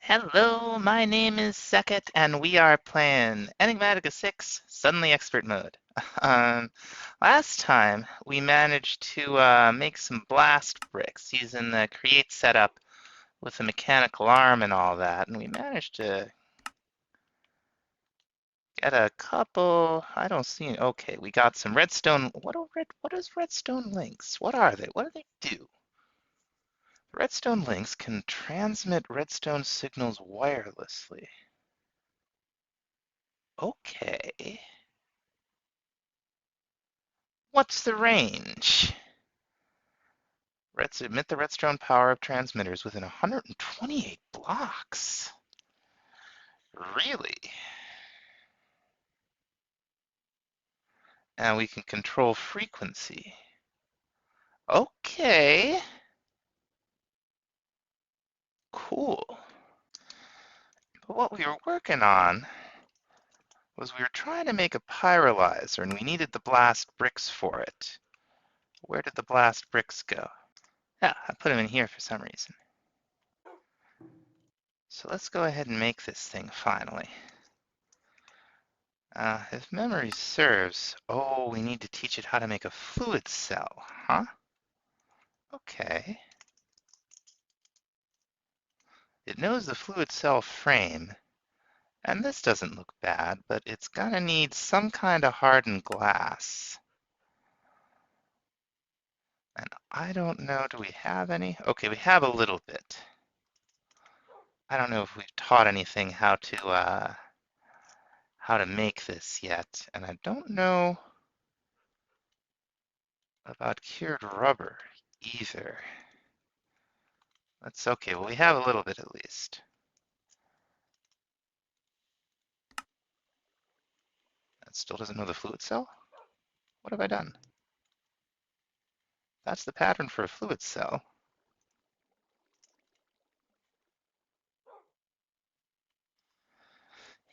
Hello, my name is Sekit, and we are playing Enigmatica 6 Suddenly Expert Mode. Um, Last time, we managed to make some blast bricks using the create setup with the mechanical arm and all that, and we managed to get a couple. I don't see. Okay, we got some redstone. What is redstone links? What are they? What do they do? Redstone links can transmit redstone signals wirelessly. Okay. What's the range? Emit the redstone power of transmitters within 128 blocks. Really? And we can control frequency. Okay. Cool. But what we were working on was we were trying to make a pyrolyzer, and we needed the blast bricks for it. Where did the blast bricks go? Yeah, I put them in here for some reason. So let's go ahead and make this thing finally. If memory serves, oh, we need to teach it how to make a fluid cell, huh? Okay. It knows the fluid cell frame, and this doesn't look bad, but it's gonna need some kind of hardened glass. And I don't know, do we have any? Okay, we have a little bit. I don't know if we've taught anything how to make this yet, and I don't know about cured rubber either. That's okay, well we have a little bit at least. It still doesn't know the fluid cell? What have I done? That's the pattern for a fluid cell.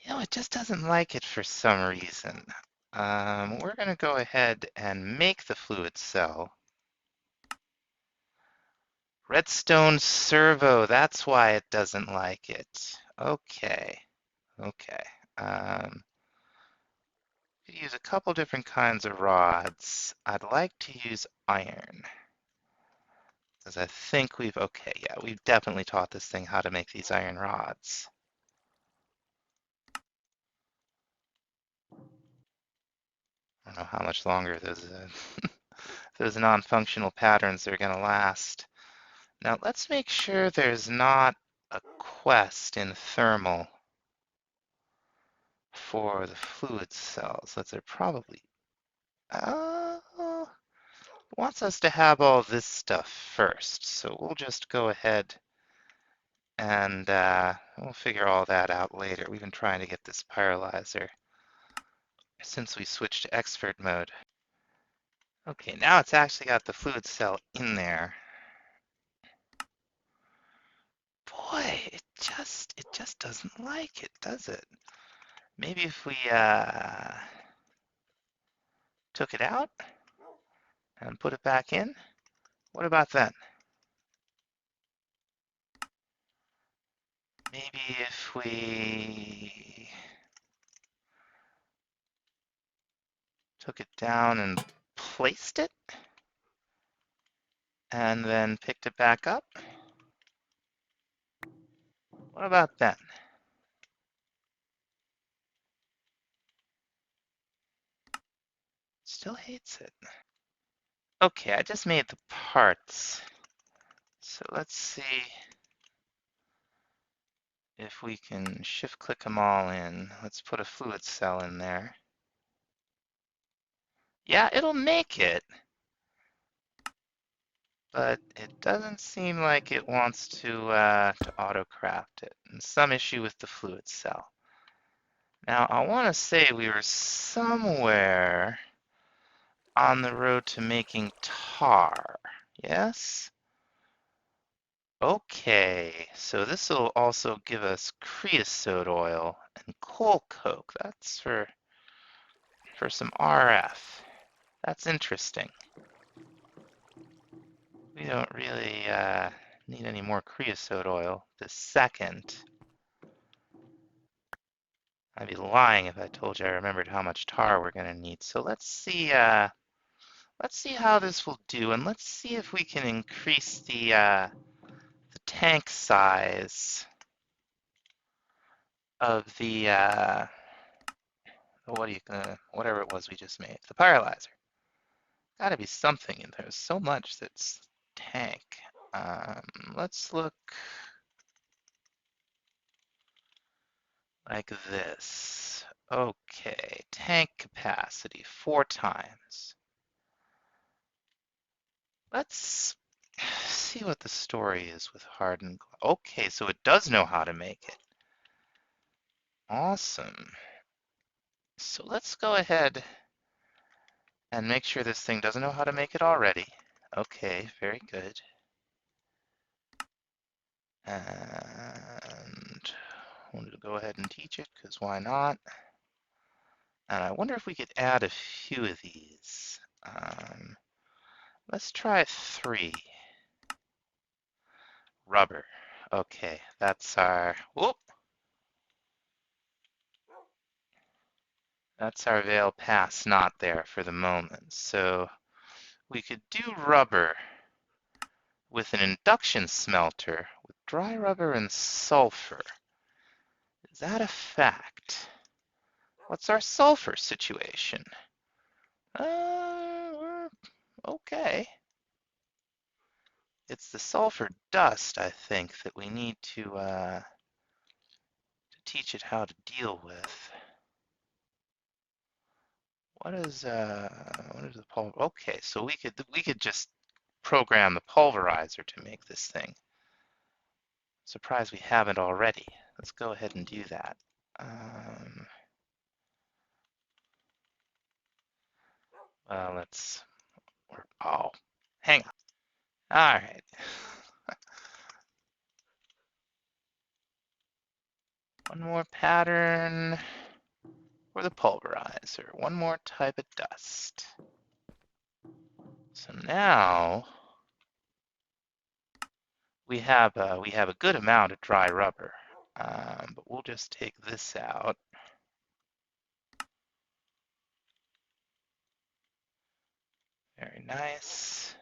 It just doesn't like it for some reason. We're going to go ahead and make the fluid cell. Redstone servo, that's why it doesn't like it. Okay, okay. Use a couple different kinds of rods. I'd like to use iron. Because I think we've definitely taught this thing how to make these iron rods. I don't know how much longer those non-functional patterns are going to last. Now let's make sure there's not a quest in thermal for the fluid cells. That's there probably. Uh, Wants us to have all this stuff first, so we'll just go ahead and we'll figure all that out later. We've been trying to get this pyrolyzer since we switched to expert mode. Okay, now it's actually got the fluid cell in there. Boy, it just doesn't like it, does it? Maybe if we took it out and put it back in, what about then? Maybe if we took it down and placed it and then picked it back up, what about then? Still hates it. Okay, I just made the parts. So let's see if we can shift click them all in. Let's put a fluid cell in there. Yeah, it'll make it, but it doesn't seem like it wants to auto-craft it. And some issue with the fluid cell. Now, I want to say we were somewhere on the road to making tar. Yes? Okay, so this will also give us creosote oil and coal coke. That's for some RF. That's interesting. We don't really need any more creosote oil this second. I'd be lying if I told you I remembered how much tar we're gonna need. So let's see how this will do, and let's see if we can increase the tank size of the whatever it was we just made, the pyrolyzer. Gotta be something in there. So much that's tank. Let's look like this. Okay, tank capacity 4 times. Let's see what the story is with hardened glass. Okay, so it does know how to make it. Awesome. So let's go ahead and make sure this thing doesn't know how to make it already. Okay, very good. And I wanted to go ahead and teach it, because why not? And I wonder if we could add a few of these. Let's try 3. Rubber. Okay, that's our, whoop! That's our veil pass not there for the moment. So we could do rubber with an induction smelter with dry rubber and sulfur. Is that a fact? What's our sulfur situation? We're okay. It's the sulfur dust, I think, that we need to teach it how to deal with. What is the pulver? Okay, so we could just program the pulverizer to make this thing. Surprised we haven't already. Let's go ahead and do that. Let's. Oh, hang on. All right. One more pattern for the pulverizer. One more type of dust. So now we have a good amount of dry rubber, but we'll just take this out. Very nice.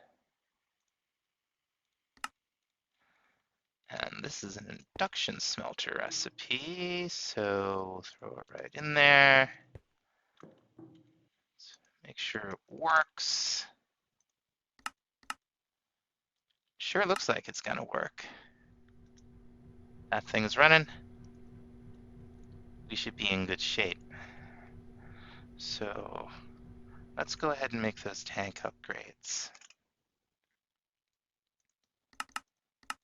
And this is an induction smelter recipe, so we'll throw it right in there. Let's make sure it works. Sure looks like it's gonna work. That thing's running. We should be in good shape. So let's go ahead and make those tank upgrades.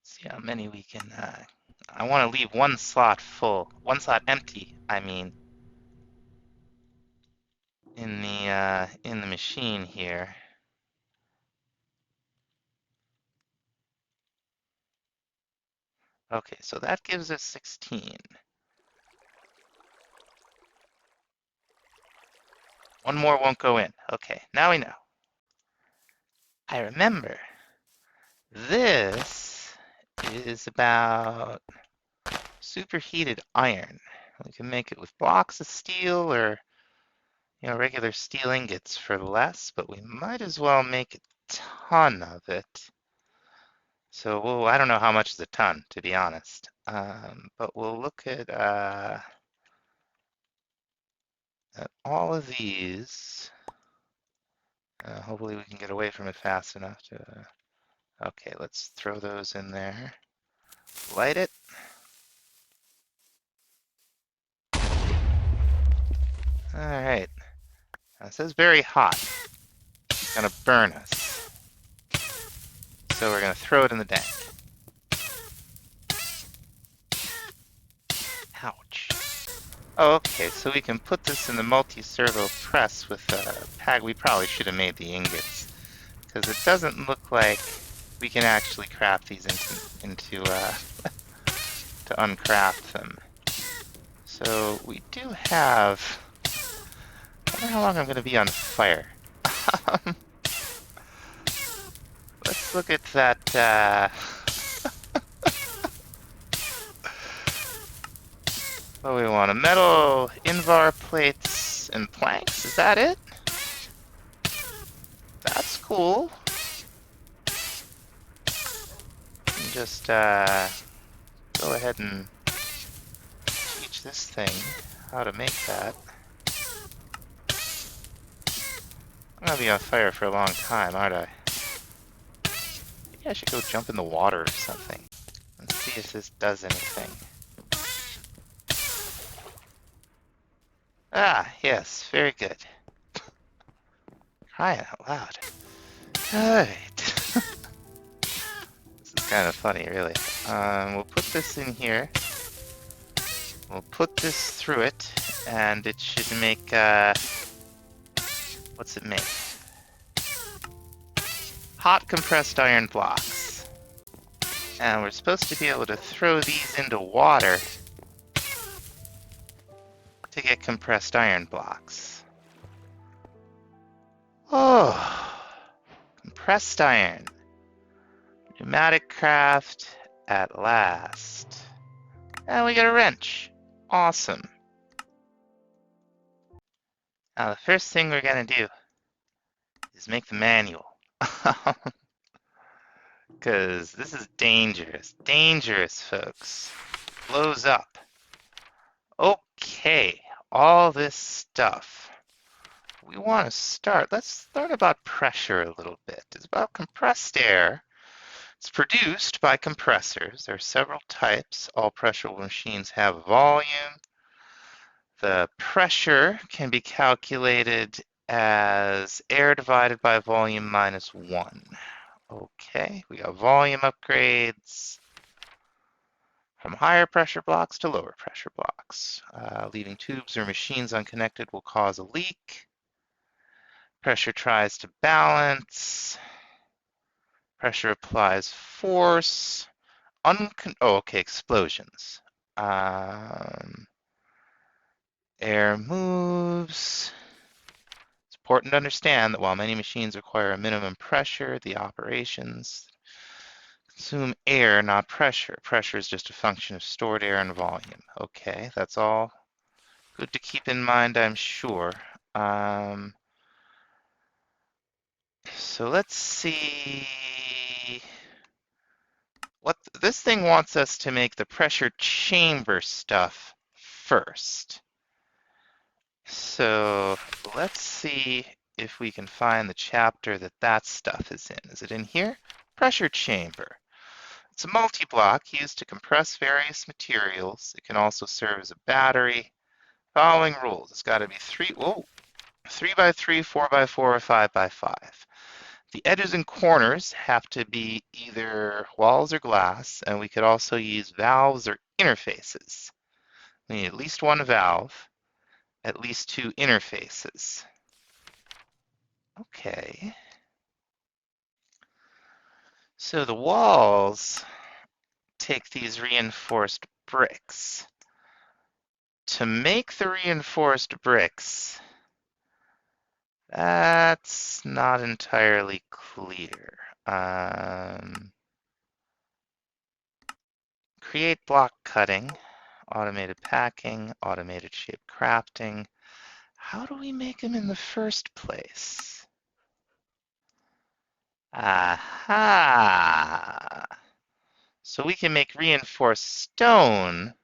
See how many we can. I want to leave one slot full, one slot empty. I mean, in the machine here. Okay, so that gives us 16. One more won't go in. Okay, now we know. I remember. This is about superheated iron. We can make it with blocks of steel or regular steel ingots for less, but we might as well make a ton of it. So I don't know how much is a ton, to be honest. But we'll look at all of these. Hopefully we can get away from it fast enough to. Okay, let's throw those in there. Light it. All right. Now it says very hot. It's gonna burn us. So we're gonna throw it in the tank. Ouch. Oh, okay, so we can put this in the multi-servo press with a pag. We probably should have made the ingots, because it doesn't look like we can actually craft these into to uncraft them. So we do have. I wonder how long I'm going to be on fire. Let's look at that. Oh, we want a metal invar plates and planks. Is that it? That's cool. And just go ahead and teach this thing how to make that. I'm gonna be on fire for a long time, aren't I? Maybe I should go jump in the water or something. Let's see if this does anything. Ah, yes, very good. Crying out loud. Alright. This is kind of funny, really. We'll put this in here. We'll put this through it, and it should make, what's it make? Hot compressed iron blocks. And we're supposed to be able to throw these into water to get compressed iron blocks. Oh, compressed iron. Pneumatic craft at last. And we got a wrench. Awesome. Now the first thing we're gonna do is make the manual. Because this is dangerous. Dangerous, folks. Blows up. Okay, all this stuff. We want to start. Let's learn about pressure a little bit. It's about compressed air. It's produced by compressors. There are several types. All pressure machines have volume. The pressure can be calculated as air divided by volume minus 1. Okay, we got volume upgrades from higher pressure blocks to lower pressure blocks. Leaving tubes or machines unconnected will cause a leak. Pressure tries to balance. Pressure applies force. Explosions. Air moves. It's important to understand that while many machines require a minimum pressure, the operations consume air, not pressure. Pressure is just a function of stored air and volume. Okay, that's all good to keep in mind, I'm sure. So let's see what this thing wants us to make the pressure chamber stuff first. So let's see if we can find the chapter that that stuff is in. Is it in here? Pressure chamber. It's a multi-block used to compress various materials. It can also serve as a battery. Following rules. It's got to be 3 by 3, 4 by 4, or 5 by 5. The edges and corners have to be either walls or glass, and we could also use valves or interfaces. We need at least one valve, at least 2 interfaces. Okay. So the walls take these reinforced bricks. To make the reinforced bricks, that's not entirely clear. Create block cutting, automated packing, automated shape crafting. How do we make them in the first place? Aha! So we can make reinforced stone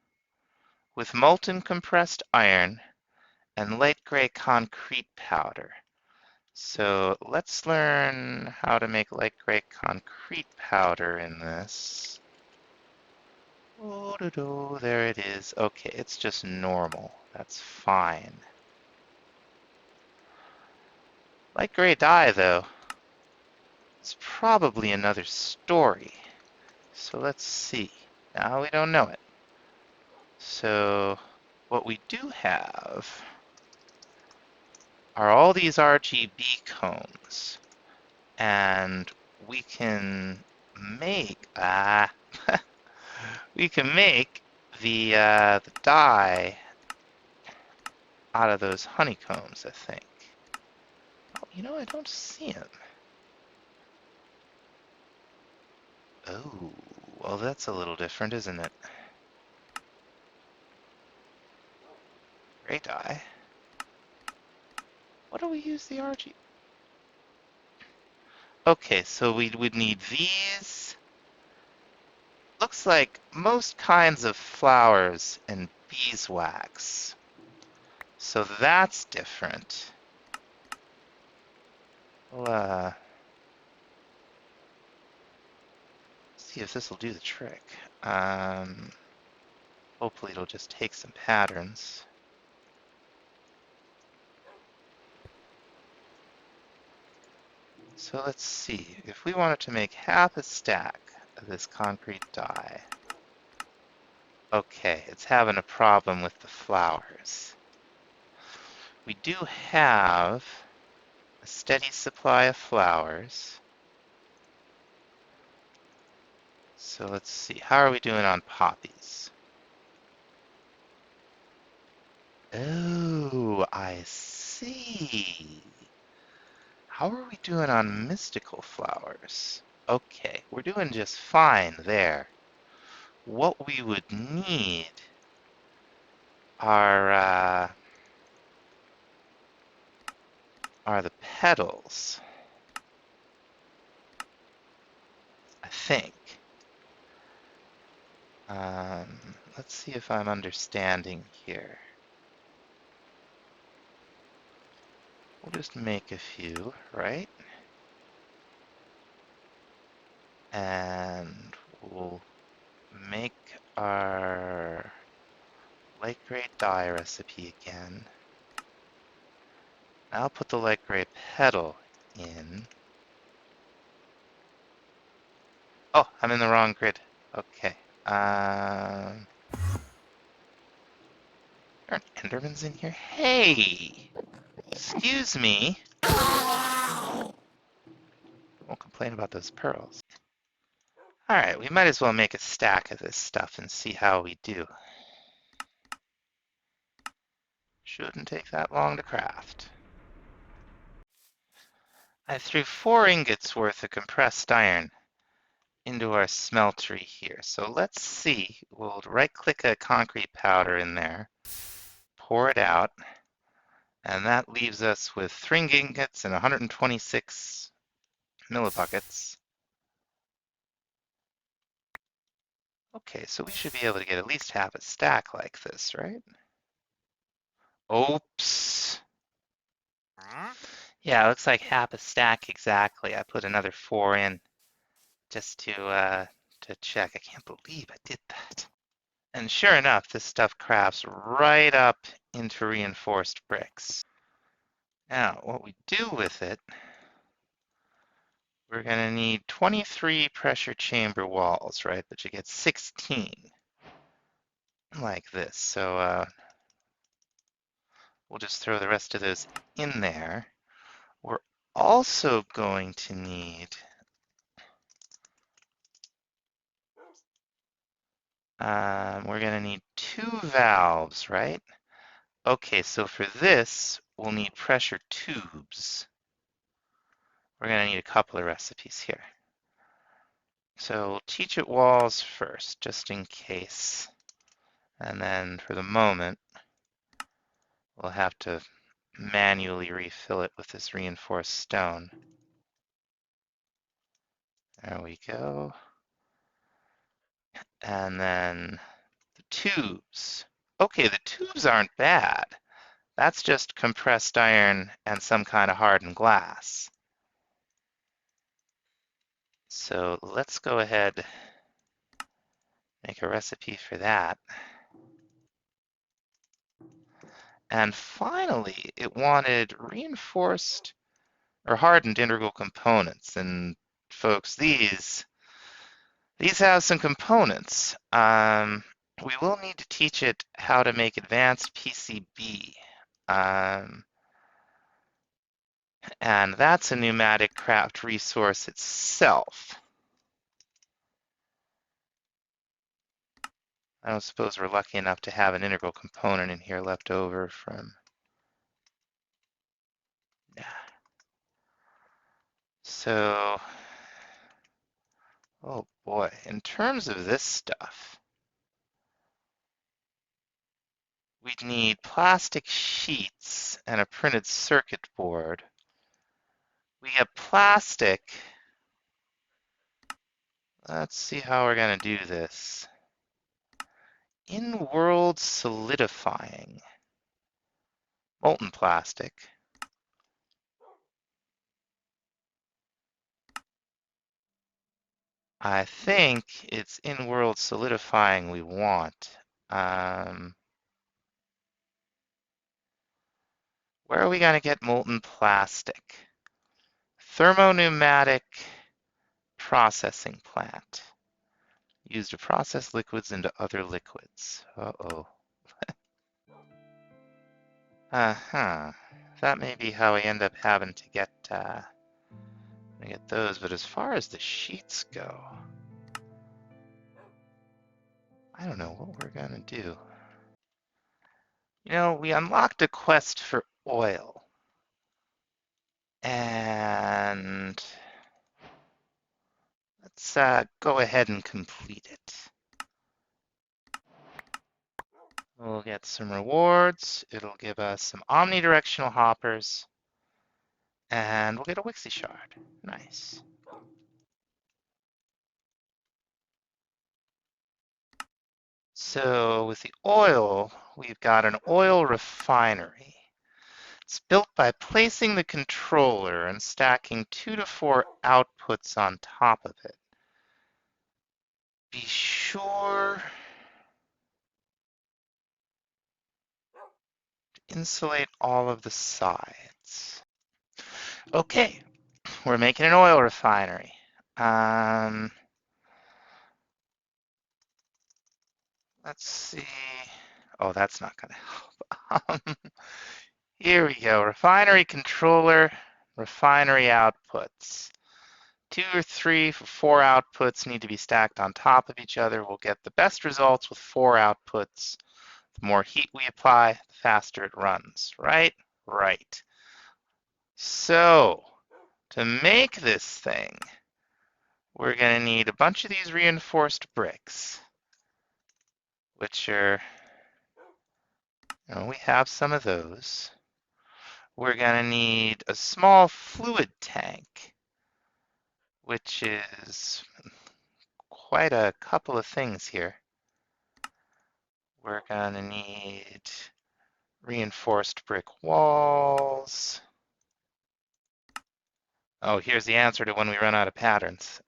with molten compressed iron and light gray concrete powder. So let's learn how to make light gray concrete powder in this. Oh, there it is. Okay, it's just normal. That's fine. Light gray dye, though, it's probably another story. So let's see. Now we don't know it. So what we do have are all these RGB cones. And we can make we can make the dye out of those honeycombs, I think. Oh, you know, I don't see them. Oh, well, that's a little different, isn't it? Gray dye. What do we use the RG? Okay, so we would need these. Looks like most kinds of flowers and beeswax. So that's different. We'll see if this will do the trick. Hopefully it'll just take some patterns. So let's see, if we wanted to make half a stack of this concrete dye. Okay, it's having a problem with the flowers. We do have a steady supply of flowers. So let's see, how are we doing on poppies? Oh, I see. How are we doing on mystical flowers? Okay, we're doing just fine there. What we would need are the petals, I think. Let's see if I'm understanding here. We'll just make a few, right? And we'll make our light gray dye recipe again. I'll put the light gray petal in. Oh, I'm in the wrong grid. Okay. There aren't endermans in here? Hey! Excuse me. Won't complain about those pearls. Alright, we might as well make a stack of this stuff and see how we do. Shouldn't take that long to craft. I threw 4 ingots worth of compressed iron into our smeltery here. So let's see. We'll right-click a concrete powder in there, pour it out, and that leaves us with 3 ingots and 126 millibuckets. Okay, so we should be able to get at least half a stack like this, right? Oops. Yeah, it looks like half a stack exactly. I put another 4 in just to check. I can't believe I did that. And sure enough, this stuff crafts right up into reinforced bricks. Now, what we do with it, we're going to need 23 pressure chamber walls, right? But you get 16 like this. So we'll just throw the rest of those in there. We're also going to need we're going to need 2 valves, right? Okay, so for this, we'll need pressure tubes. We're going to need a couple of recipes here. So we'll teach it walls first, just in case. And then for the moment, we'll have to manually refill it with this reinforced stone. There we go. And then the tubes. Okay, the tubes aren't bad. That's just compressed iron and some kind of hardened glass. So let's go ahead, make a recipe for that. And finally, it wanted reinforced or hardened integral components. And folks, these have some components. We will need to teach it how to make advanced PCB. And that's a pneumatic craft resource itself. I don't suppose we're lucky enough to have an integral component in here left over from... Yeah. So, oh boy, in terms of this stuff, we'd need plastic sheets and a printed circuit board. We have plastic. Let's see how we're going to do this. In-world solidifying. Molten plastic. I think it's in-world solidifying we want. Where are we going to get molten plastic? Thermo-pneumatic processing plant. Used to process liquids into other liquids. Uh-oh. Uh-huh. That may be how we end up having to get those, but as far as the sheets go, I don't know what we're gonna do. You know, we unlocked a quest for oil, and let's go ahead and complete it. We'll get some rewards. It'll give us some omnidirectional hoppers, and we'll get a Wixie shard. Nice. So with the oil, we've got an oil refinery. It's built by placing the controller and stacking 2 to 4 outputs on top of it. Be sure to insulate all of the sides. Okay, we're making an oil refinery. Let's see. Oh, that's not going to help. Here we go. Refinery controller, refinery outputs. 2 or 3 for 4 outputs need to be stacked on top of each other. We'll get the best results with 4 outputs. The more heat we apply, the faster it runs, right? Right. So, to make this thing, we're going to need a bunch of these reinforced bricks, which are, we have some of those. We're going to need a small fluid tank, which is quite a couple of things here. We're going to need reinforced brick walls. Oh, here's the answer to when we run out of patterns.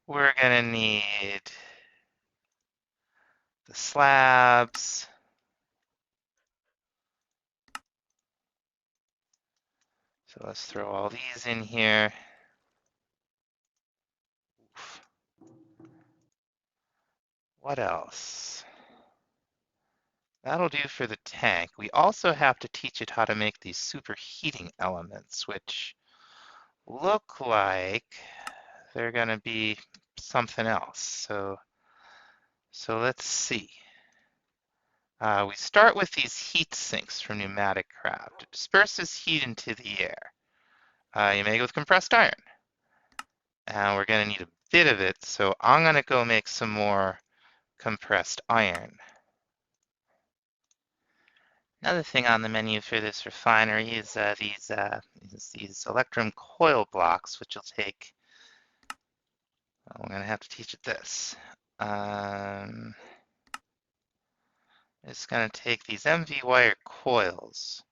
We're going to need the slabs. So let's throw all these in here. Oof. What else? That'll do for the tank. We also have to teach it how to make these superheating elements, which look like they're going to be something else. So let's see. We start with these heat sinks from Pneumatic Craft. It disperses heat into the air. You make it with compressed iron. And we're going to need a bit of it, so I'm going to go make some more compressed iron. Another thing on the menu for this refinery is these Electrum coil blocks, which will take. We're going to have to teach it this. It's going to take these MV wire coils,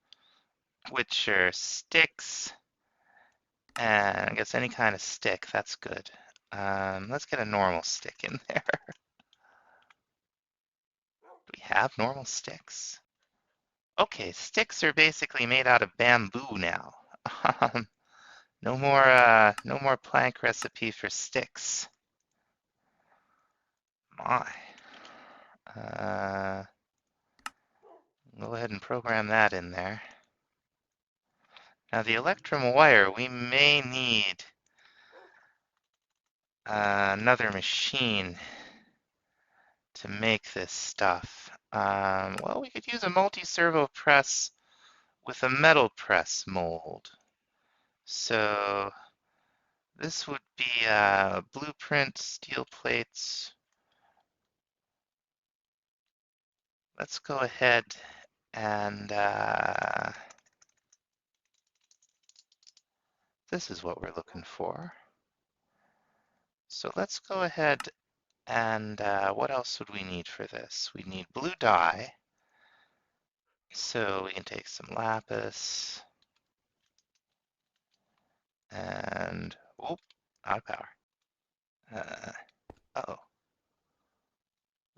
which are sticks, and I guess any kind of stick. That's good. Let's get a normal stick in there. Do we have normal sticks? Okay, sticks are basically made out of bamboo now. No more plank recipe for sticks. My. Go ahead and program that in there. Now the Electrum Wire, we may need another machine to make this stuff. Well, we could use a multi-servo press with a metal press mold. So this would be blueprint, steel plates. let's go ahead and this is what we're looking for. So let's go ahead and what else would we need for this? We need blue dye. So we can take some lapis and, oh, out of power. Uh-oh.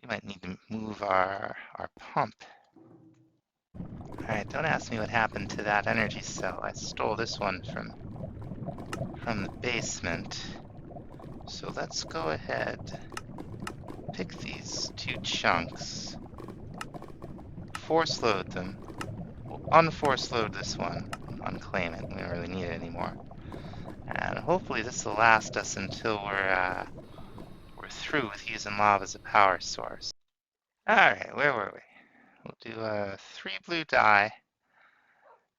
We might need to move our pump. Alright, don't ask me what happened to that energy cell. I stole this one from the basement. So let's go ahead, pick these two chunks, force load them. We'll unforce load this one, unclaim it. We don't really need it anymore. And hopefully this will last us until we're through with using lava as a power source. Alright, where were we? We'll do 3 blue dye,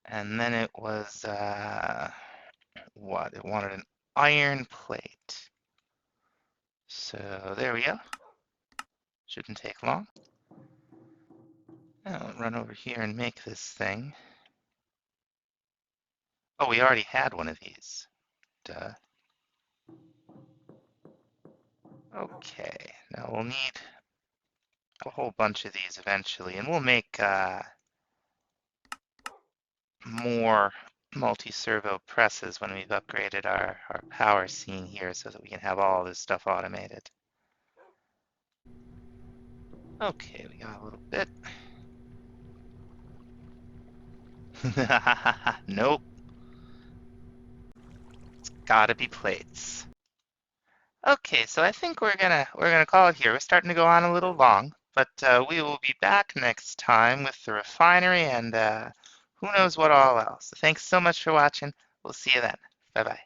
and then it was what? It wanted an iron plate. So there we go. Shouldn't take long. Now I'll run over here and make this thing. Oh, we already had one of these. Duh. Okay, now we'll need a whole bunch of these eventually, and we'll make more multi-servo presses when we've upgraded our power scene here so that we can have all this stuff automated. Okay, we got a little bit. Nope, gotta be plates. Okay, so I think we're gonna call it here. We're starting to go on a little long, but we will be back next time with the refinery and who knows what all else. Thanks so much for watching. We'll see you then. Bye bye.